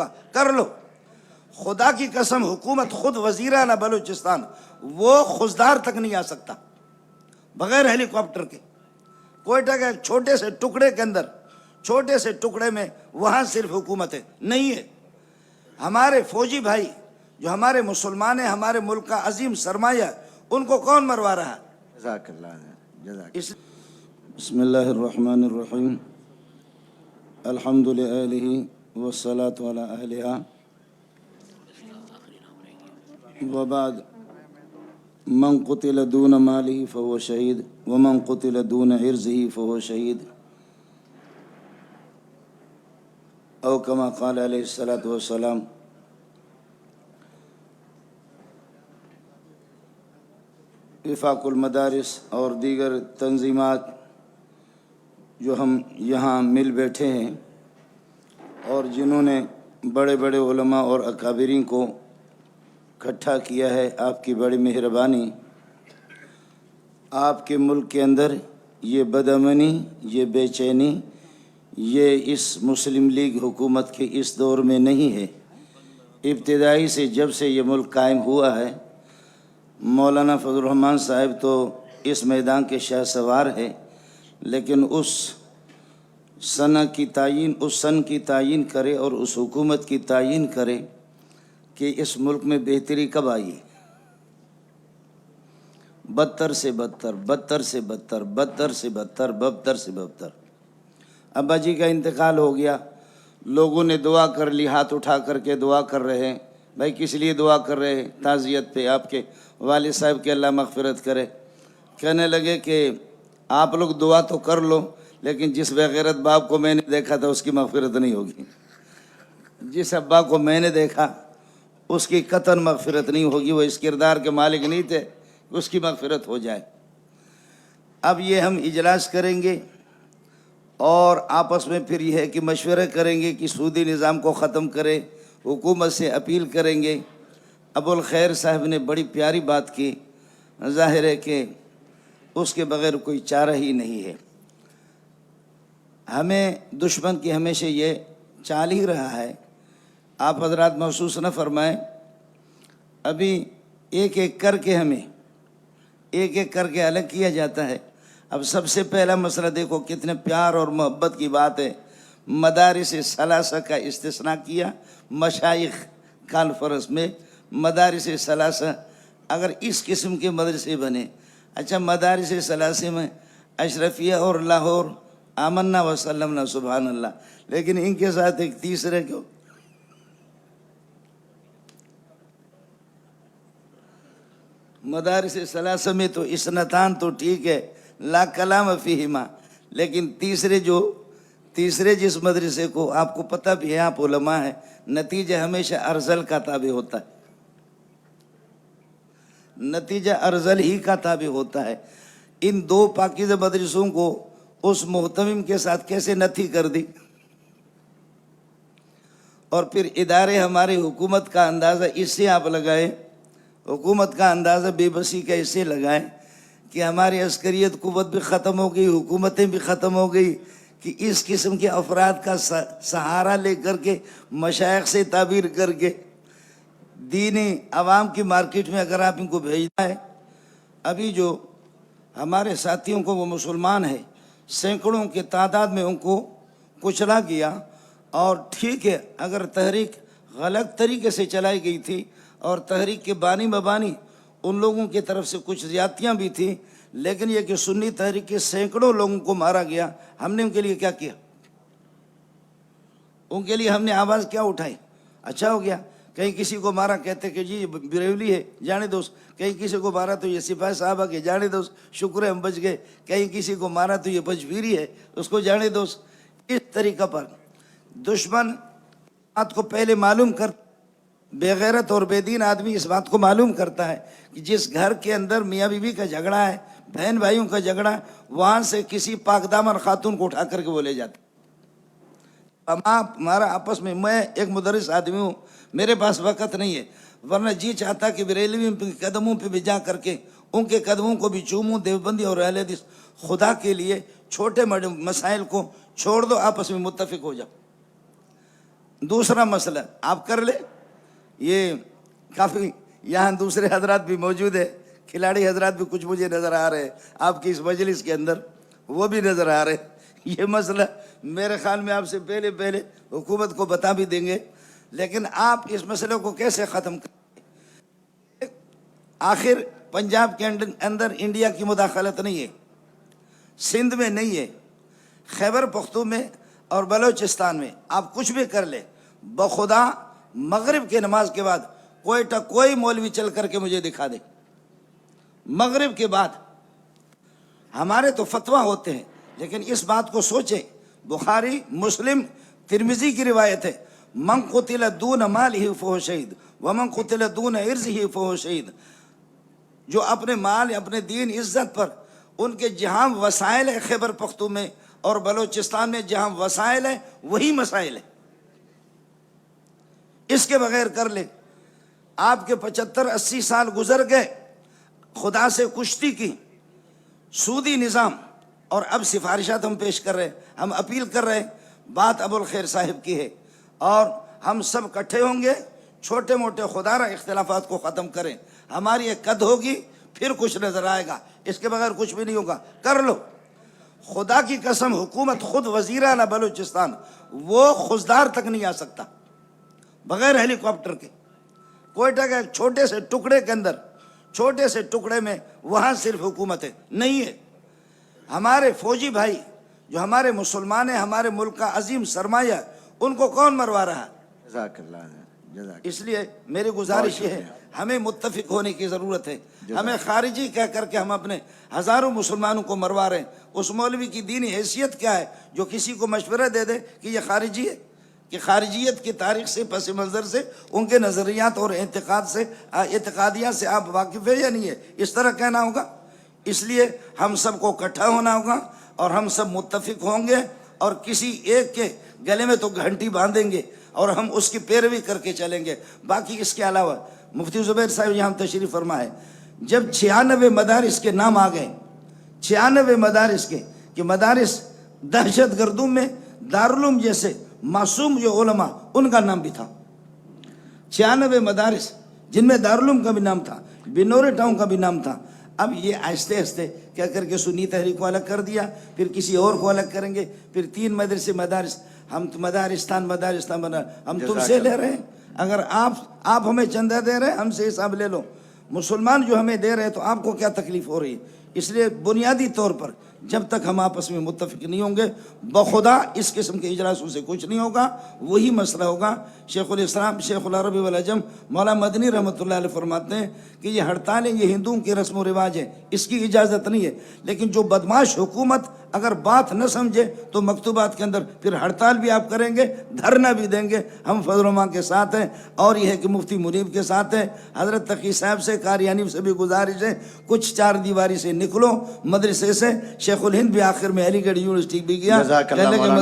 ہوگا کر لو. خدا کی قسم حکومت خود وزیرانہ بلوچستان وہ خزدار تک نہیں آ سکتا بغیر ہیلی کاپٹر کے. کوئٹہ کے ایک چھوٹے سے ٹکڑے کے اندر، چھوٹے سے ٹکڑے میں وہاں صرف حکومت ہے نہیں ہے. ہمارے فوجی بھائی جو ہمارے مسلمان ہیں، ہمارے ملک کا عظیم سرمایہ، ان کو کون مروا رہا؟ جزاک اللہ جزاک. بسم اللہ الرحمن الرحیم. الحمد للہ والصلاة علی اہلہا وبعد. من قتل دون ماله فهو شہید ومن قتل دون عرضه فهو شہید، او کما قال علیہ الصلاۃ والسلام. وفاق المدارس اور دیگر تنظیمات جو ہم یہاں مل بیٹھے ہیں اور جنہوں نے بڑے بڑے علماء اور اکابرین کو اکٹھا کیا ہے، آپ کی بڑی مہربانی. آپ کے ملک کے اندر یہ بدامنی، یہ بے چینی، یہ اس مسلم لیگ حکومت کے اس دور میں نہیں ہے. ابتدائی سے جب سے یہ ملک قائم ہوا ہے، مولانا فضل الرحمان صاحب تو اس میدان کے شاہ سوار ہے، لیکن اس سن کی تعین کرے اور اس حکومت کی تعین کرے کہ اس ملک میں بہتری کب آئی. بدتر سے بدتر، بدتر سے بدتر، بدتر سے بدتر، بدتر سے بدتر. ابا جی کا انتقال ہو گیا، لوگوں نے دعا کر لی، ہاتھ اٹھا کر کے دعا کر رہے ہیں. بھائی کس لیے دعا کر رہے ہیں؟ تعزیت پہ. آپ کے والد صاحب کے اللہ مغفرت کرے. کہنے لگے کہ آپ لوگ دعا تو کر لو، لیکن جس بغیرت باپ کو میں نے دیکھا تھا اس کی مغفرت نہیں ہوگی. جس ابا کو میں نے دیکھا اس کی قطعاً مغفرت نہیں ہوگی. وہ اس کردار کے مالک نہیں تھے اس کی مغفرت ہو جائے. اب یہ ہم اجلاس کریں گے اور آپس میں پھر یہ ہے کہ مشورے کریں گے کہ سودی نظام کو ختم کرے، حکومت سے اپیل کریں گے. ابو الخیر صاحب نے بڑی پیاری بات کی. ظاہر ہے کہ اس کے بغیر کوئی چارہ ہی نہیں ہے. ہمیں دشمن کی ہمیشہ یہ چال ہی رہا ہے. آپ حضرات محسوس نہ فرمائیں، ابھی ایک ایک کر کے ہمیں ایک ایک کر کے الگ کیا جاتا ہے. اب سب سے پہلا مسئلہ دیکھو کتنے پیار اور محبت کی بات ہے. مدارس ثلاثہ کا استثناء کیا مشائخ کانفرنس میں. مدارس ثلاثہ اگر اس قسم کے مدرسے بنے، اچھا مدارس ثلاثہ میں اشرفیہ اور لاہور آمنا وسلمنا سبحان اللہ، لیکن ان کے ساتھ ایک تیسرے کو مدارس ثلاثہ میں تو اسنتان تو ٹھیک ہے لا کلام فیہما، لیکن تیسرے جس مدرسے کو آپ کو پتہ بھی ہے، آپ علماء ہیں، نتیجہ ہمیشہ ارذل کا تابع ہوتا ہے. نتیجہ ارذل ہی کا تابع ہوتا ہے. ان دو پاکیزہ مدرسوں کو اس محتمم کے ساتھ کیسے نتھی کر دی. اور پھر ادارے ہماری حکومت کا اندازہ اس سے آپ لگائیں، حکومت کا اندازہ بے بسی کا اس سے لگائیں کہ ہماری عسکریت قوت بھی ختم ہو گئی، حکومتیں بھی ختم ہو گئی، کہ اس قسم کے افراد کا سہارا لے کر کے مشائخ سے تعبیر کر کے دینی عوام کی مارکیٹ میں اگر آپ ان کو بھیجنا ہے. ابھی جو ہمارے ساتھیوں کو وہ مسلمان ہیں، سینکڑوں کے تعداد میں ان کو کچلا گیا. اور ٹھیک ہے اگر تحریک غلط طریقے سے چلائی گئی تھی اور تحریک کے بانی مبانی ان لوگوں کی طرف سے کچھ زیادتیاں بھی تھیں، لیکن یہ کہ سنی تحریک کے سینکڑوں لوگوں کو مارا گیا. ہم نے ان کے لیے کیا کیا؟ ان کے لیے ہم نے آواز کیا اٹھائی؟ اچھا ہو گیا. کہیں کسی کو مارا کہتے کہ جی بریولی ہے جانے دوست، کہیں کسی کو مارا تو یہ سپاہی صاحبہ کے جانے دوست، شکر ہے ہم بچ گئے. کہیں کسی کو مارا تو یہ پجویری ہے اس کو جانے دوست. اس طریقہ پر دشمن بات کو پہلے معلوم کر، بے غیرت اور بے دین آدمی اس بات کو معلوم کرتا ہے کہ جس گھر کے اندر میاں بیوی کا جھگڑا ہے، بہن بھائیوں کا جھگڑا، وہاں سے کسی پاک دامن خاتون کو اٹھا کر کے وہ لے جاتا. ہمارا آپس میں ایک مدرس آدمی ہوں، میرے پاس وقت نہیں ہے، ورنہ جی چاہتا کہ بریلوی کے قدموں پہ بھی جا کر کے ان کے قدموں کو بھی چوموں. دیوبندی اور اہل حدیث خدا کے لیے چھوٹے مسائل کو چھوڑ دو، آپس میں متفق ہو جاؤ. دوسرا مسئلہ آپ کر لیں. یہ کافی یہاں دوسرے حضرات بھی موجود ہیں, کھلاڑی حضرات بھی کچھ مجھے نظر آ رہے ہیں آپ کی اس مجلس کے اندر, وہ بھی نظر آ رہے ہیں. یہ مسئلہ میرے خیال میں آپ سے پہلے حکومت کو بتا بھی دیں گے, لیکن آپ اس مسئلے کو کیسے ختم کریں؟ آخر پنجاب کے اندر انڈیا کی مداخلت نہیں ہے, سندھ میں نہیں ہے, خیبر پختون میں اور بلوچستان میں آپ کچھ بھی کر لیں, بخدا مغرب کے نماز کے بعد کوئٹہ کوئی مولوی چل کر کے مجھے دکھا دے. مغرب کے بعد ہمارے تو فتویٰ ہوتے ہیں, لیکن اس بات کو سوچیں, بخاری مسلم ترمذی کی روایت ہے, من قتل دون مالہ فہو شہید ومن قتل دون عرضہ فہو شہید. جو اپنے مال اپنے دین عزت پر, ان کے جہاں وسائل ہے خیبر پختون میں اور بلوچستان میں جہاں وسائل ہے وہی مسائل ہے, اس کے بغیر کر لے. آپ کے 75-80 سال گزر گئے, خدا سے کشتی کی, سودی نظام, اور اب سفارشات ہم پیش کر رہے ہیں, ہم اپیل کر رہے ہیں. بات ابو الخیر صاحب کی ہے, اور ہم سب اکٹھے ہوں گے, چھوٹے موٹے خدارہ اختلافات کو ختم کریں. ہماری ایک قد ہوگی, پھر کچھ نظر آئے گا, اس کے بغیر کچھ بھی نہیں ہوگا. کر لو, خدا کی قسم حکومت خود وزیر اعلیٰ بلوچستان وہ خزدار تک نہیں آ سکتا بغیر ہیلی کاپٹر کے. کوئٹہ کے ایک چھوٹے سے ٹکڑے کے اندر, چھوٹے سے ٹکڑے میں وہاں صرف حکومت ہے, نہیں ہے. ہمارے فوجی بھائی جو ہمارے مسلمان ہیں, ہمارے ملک کا عظیم سرمایہ, ان کو کون مروا رہا؟ جزاک اللہ, جزاک. اس لیے میری گزارش یہ ہے, ہمیں متفق ہونے کی ضرورت ہے. ہمیں خارجی کہہ کر کے ہم اپنے ہزاروں مسلمانوں کو مروا رہے ہیں. اس مولوی کی دینی حیثیت کیا ہے جو کسی کو مشورہ دے دے کہ یہ خارجی ہے؟ کہ خارجیت کی تاریخ سے, پس منظر سے, ان کے نظریات اور اعتقادیات سے آپ واقف ہے یا نہیں ہے؟ اس طرح کہنا ہوگا. اس لیے ہم سب کو اکٹھا ہونا ہوگا, اور ہم سب متفق ہوں گے, اور کسی ایک کے گلے میں تو گھنٹی باندھیں گے اور ہم اس کی پیروی کر کے چلیں گے. باقی اس کے علاوہ مفتی زبیر صاحب یہاں تشریف فرما ہے, جب 96 مدارس کے نام آ گئے, 96 مدارس کے, کہ مدارس دہشت گردوں میں دارالعلوم جیسے معصوم جو علماء, ان کا نام بھی تھا. 96 مدارس جن میں دارالعلوم کا بھی نام تھا, بنور ٹاؤن کا بھی نام تھا. اب یہ آہستہ آہستہ کیا کر کے سنی تحریک کو الگ کر دیا, پھر کسی اور کو الگ کریں گے, پھر 3 مدرسے مدارس, ہم مدارستان بنا, ہم تم سے لے رہے ہیں. اگر آپ ہمیں چندہ دے رہے ہیں, ہم سے حساب لے لو. مسلمان جو ہمیں دے رہے ہیں تو آپ کو کیا تکلیف ہو رہی ہے؟ اس لیے بنیادی طور پر جب تک ہم آپس میں متفق نہیں ہوں گے, بخدا اس قسم کے اجلاسوں سے کچھ نہیں ہوگا. وہی مسئلہ ہوگا. شیخ الاسلام شیخ العرب والعجم مولا مدنی رحمۃ اللہ علیہ فرماتے ہیں کہ یہ ہڑتالیں یہ ہندوؤں کی رسم و رواج ہیں, اس کی اجازت نہیں ہے. لیکن جو بدماش حکومت اگر بات نہ سمجھے تو مکتوبات کے اندر پھر ہڑتال بھی آپ کریں گے, دھرنا بھی دیں گے. ہم فضل و ماں کے ساتھ ہیں, اور یہ ہے کہ مفتی منیب کے ساتھ ہیں. حضرت تقی صاحب سے, قاریانی سے بھی گزارش ہے, کچھ 4 دیواری سے نکلو, مدرسے سے. شیخ الہند بھی آخر میں علی گڑھ یونیورسٹی بھی گیا. جزاک اللہ مولانا.